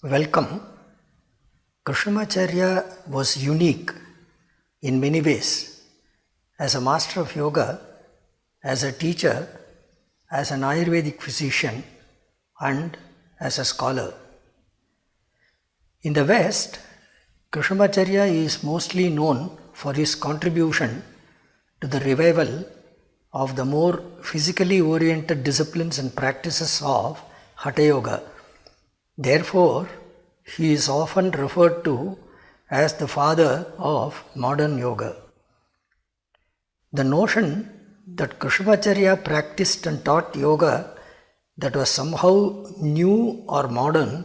Welcome. Krishnamacharya was unique in many ways as a master of yoga, as a teacher, as an Ayurvedic physician, and as a scholar. In the West, Krishnamacharya is mostly known for his contribution to the revival of the more physically oriented disciplines and practices of Hatha Yoga. Therefore, he is often referred to as the father of modern yoga. The notion that Krishnamacharya practiced and taught yoga that was somehow new or modern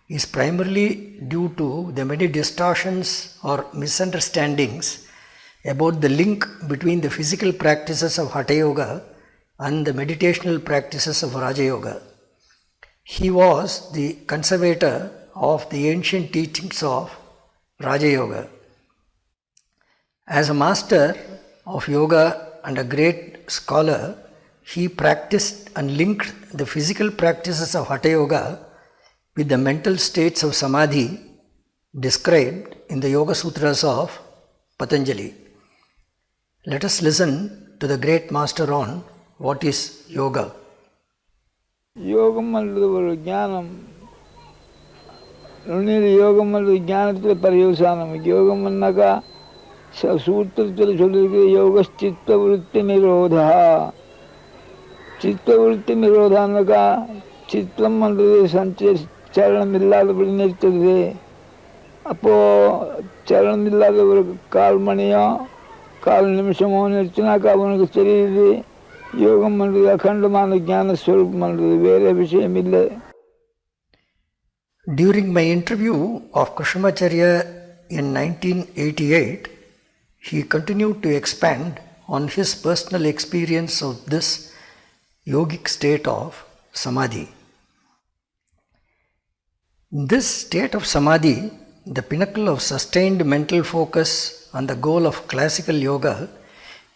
is primarily due to the many distortions or misunderstandings about the link between the physical practices of Hatha Yoga and the meditational practices of Raja Yoga. He was the conservator of the ancient teachings of Raja Yoga. As a master of yoga and a great scholar, he practiced and linked the physical practices of Hatha Yoga with the mental states of Samadhi described in the Yoga Sutras of Patanjali. Let us listen to the great master on what is yoga. யோகம் அல்லது ஒரு ஞானம். நுண்ணில் யோகம் அல்லது ஞானத்தில் பரியோசானம். யோகம்னாக்கா சூத்திரத்தில் சொல்லியிருக்கு, யோக சித்த விருத்தி நிரோதா. சித்த விருத்தி நிரோதான்னாக்கா சித்தம் அல்லது சலனம் இல்லாதபடி நிறுத்துறது. அப்போது சலனம் இல்லாத ஒரு கால் மணியோ கால் நிமிஷமோ நிறுத்தினாக்கா அவனுக்கு தெரியுது யோகம் பண்ணுறது அகண்டமான ஞான ஸ்வரூபம் பண்ணுறது, வேறு விஷயம் இல்லை. During my interview of Krishnamacharya in 1988, he continued to expand on his personal experience of this yogic state of Samadhi. In this state of Samadhi, the pinnacle of sustained mental focus on the goal of classical yoga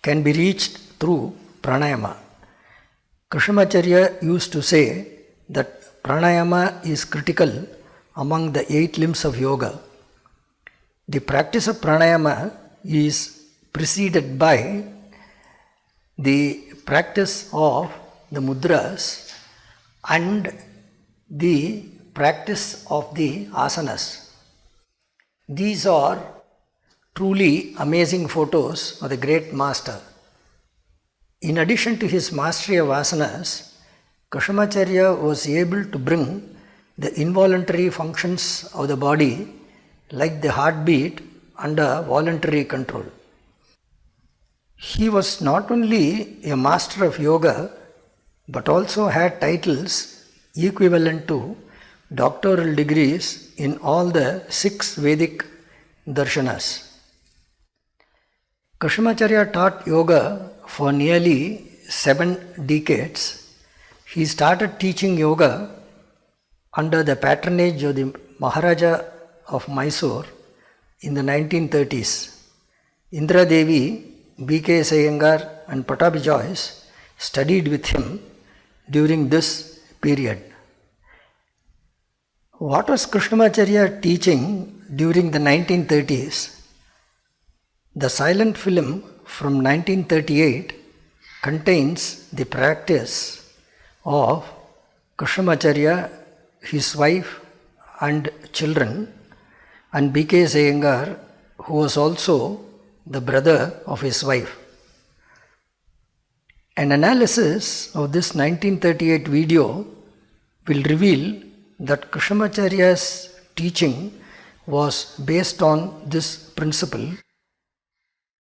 can be reached through pranayama. Krishnamacharya used to say that pranayama is critical among the 8 limbs of yoga. The practice of pranayama is preceded by the practice of the mudras and the practice of the asanas. These are truly amazing photos of the great master. In addition to his mastery of asanas, Krishnamacharya was able to bring the involuntary functions of the body like the heartbeat under voluntary control. He was not only a master of yoga but also had titles equivalent to doctoral degrees in all the 6 Vedic darshanas. Krishnamacharya taught yoga for nearly 7 decades. He started teaching yoga under the patronage of the Maharaja of Mysore in the 1930s. Indra Devi, B.K. Iyengar and Pattabhi Jois studied with him during this period. What was Krishnamacharya teaching during the 1930s? The silent film from 1938 contains the practice of Krishnamacharya, his wife and children, and B.K. Iyengar, who was also the brother of his wife. An analysis of this 1938 video will reveal that Krishnamacharya's teaching was based on this principle: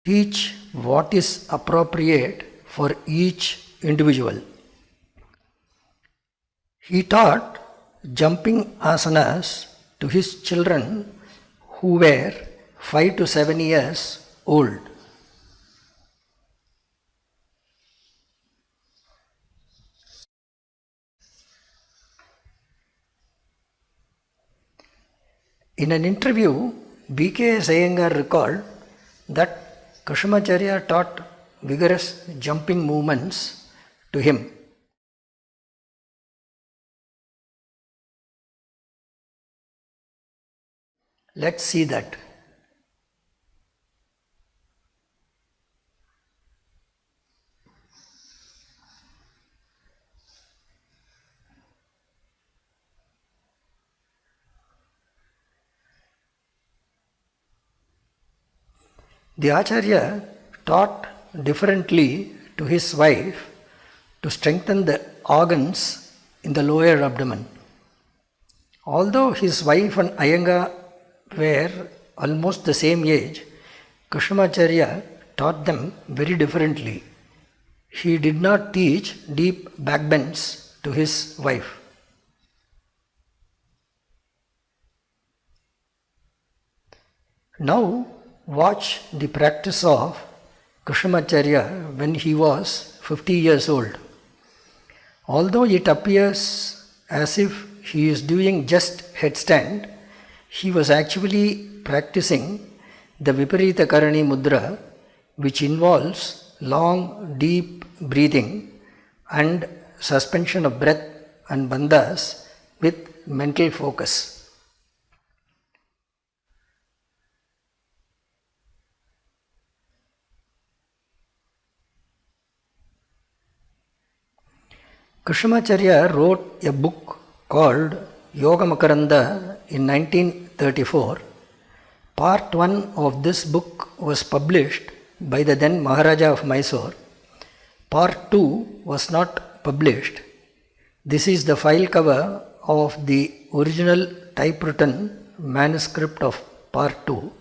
teach what is appropriate for each individual. He taught jumping asanas to his children who were 5 to 7 years old. In an interview, B.K. Iyengar recalled that Krishnamacharya taught vigorous jumping movements to him. Let's see that. The Acharya taught differently to his wife to strengthen the organs in the lower abdomen. Although his wife and Iyengar were almost the same age, Krishnamacharya taught them very differently. He did not teach deep backbends to his wife. Now watch the practice of Krishnamacharya when he was 50 years old. Although it appears as if he is doing just headstand, he was actually practicing the Viparita Karani Mudra, which involves long, deep breathing and suspension of breath and bandhas with mental focus. Krishnamacharya wrote a book called Yoga Makaranda in 1934. Part 1 of this book was published by the then Maharaja of Mysore. Part 2 was not published. This is the file cover of the original typewritten manuscript of Part 2.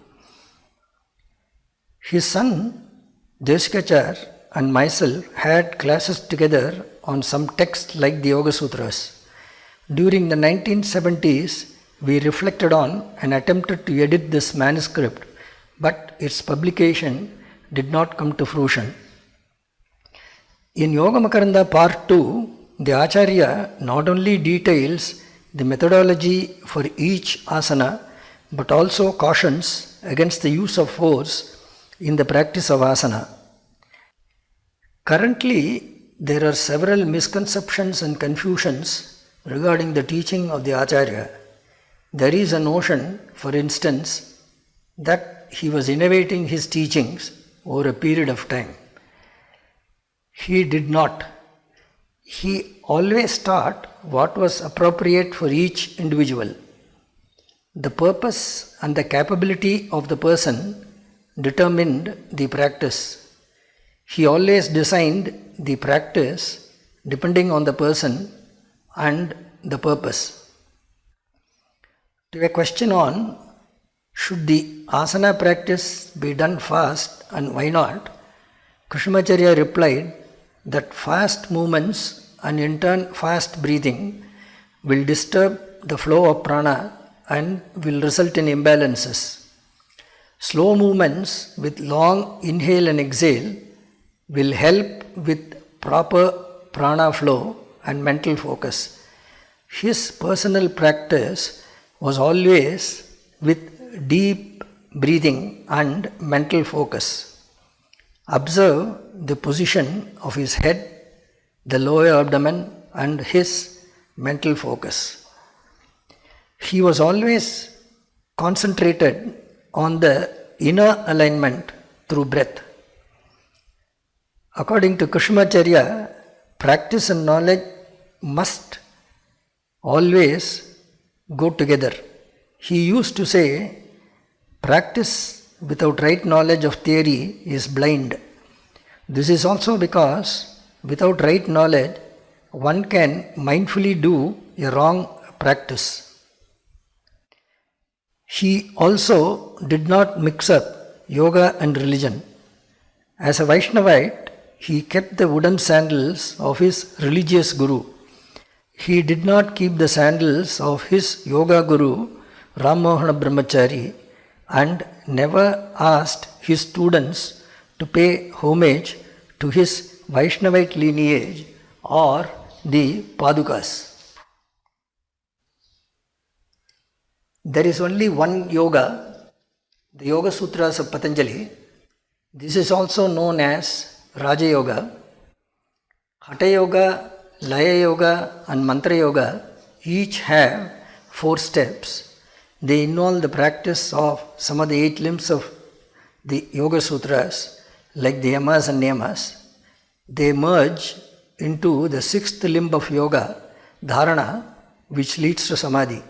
His son Desikachar and myself had classes together on some text like the Yoga Sutras. During the 1970s, we reflected on and attempted to edit this manuscript, but its publication did not come to fruition. In Yoga Makaranda Part 2, the Acharya not only details the methodology for each asana, but also cautions against the use of force in the practice of asana. Currently, there are several misconceptions and confusions regarding the teaching of the Acharya. There is a notion, for instance, that he was innovating his teachings over a period of time. He did not. He always taught what was appropriate for each individual. The purpose and the capability of the person determined the practice. He always designed the practice depending on the person and the purpose. To a question on should the asana practice be done fast and why not, Krishnamacharya replied that fast movements and in turn fast breathing will disturb the flow of prana and will result in imbalances. Slow movements with long inhale and exhale will help with proper prana flow and mental focus. His personal practice was always with deep breathing and mental focus. Observe the position of his head, the lower abdomen, and his mental focus. He was always concentrated on the inner alignment through breath. According to Krishnamacharya, practice and knowledge must always go together. He used to say, practice without right knowledge of theory is blind. This is also because without right knowledge, one can mindfully do a wrong practice. He also did not mix up yoga and religion. As a Vaishnavite, he kept the wooden sandals of his religious guru. He did not keep the sandals of his yoga guru, Ram Mohana Brahmachari, and never asked his students to pay homage to his Vaishnavite lineage or the Padukas. There is only one yoga, the Yoga Sutras of Patanjali. This is also known as Raja Yoga. Hatha Yoga, Laya Yoga and Mantra Yoga each have 4 steps. they involve the practice of some of the 8 limbs of the Yoga Sutras, like the Yamas and Niyamas. They merge into the 6th limb of yoga, Dharana, which leads to Samadhi.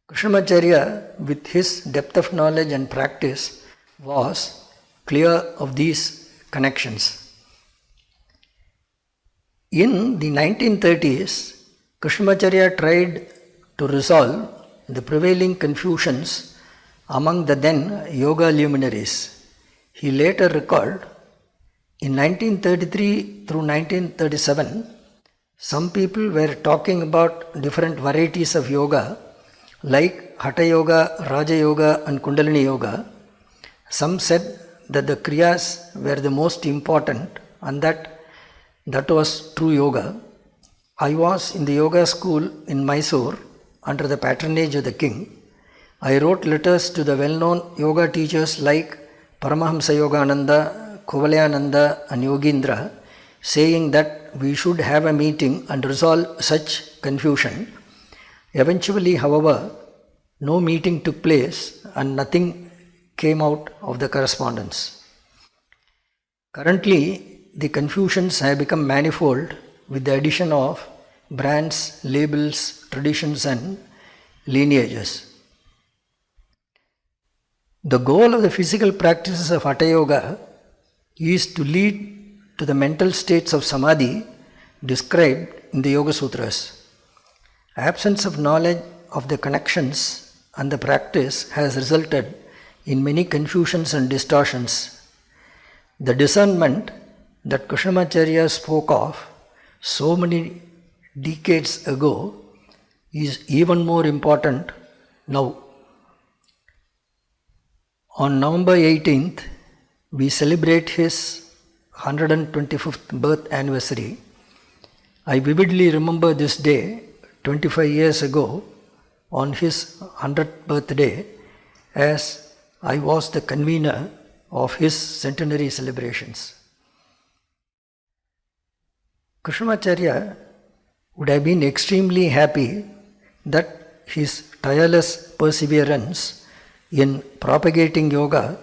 Krishnamacharya, with his depth of knowledge and practice, was clear of these connections. In the 1930s, Krishnamacharya tried to resolve the prevailing confusions among the then yoga luminaries. He later recalled, in 1933 through 1937, some people were talking about different varieties of yoga like Hatha Yoga, Raja Yoga and Kundalini Yoga. Some said that the Kriyas were the most important and that was true yoga. I was in the yoga school in Mysore under the patronage of the king. I wrote letters to the well-known yoga teachers like Paramahamsa Yogananda, Kuvalayananda and Yogindra, saying that we should have a meeting and resolve such confusion. Eventually, however, no meeting took place and nothing came out of the correspondence. Currently, the confusions have become manifold with the addition of brands, labels, traditions and lineages. The goal of the physical practices of Hatha Yoga is to lead to the mental states of Samadhi described in the Yoga Sutras. Absence of knowledge of the connections and the practice has resulted in many confusions and distortions. The discernment that Krishnamacharya spoke of so many decades ago is even more important now. On November 18th, we celebrate his 125th birth anniversary. I vividly remember this day 25 years ago on his 100th birthday, as I was the convener of his centenary celebrations. Krishnamacharya would have been extremely happy that his tireless perseverance in propagating yoga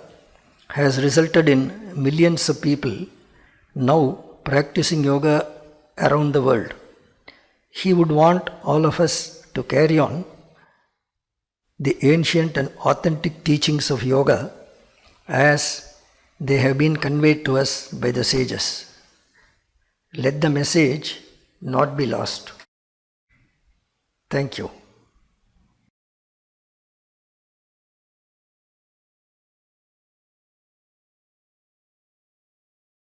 has resulted in millions of people now practicing yoga around the world. He would want all of us to carry on the ancient and authentic teachings of yoga as they have been conveyed to us by the sages. Let the message not be lost. Thank you.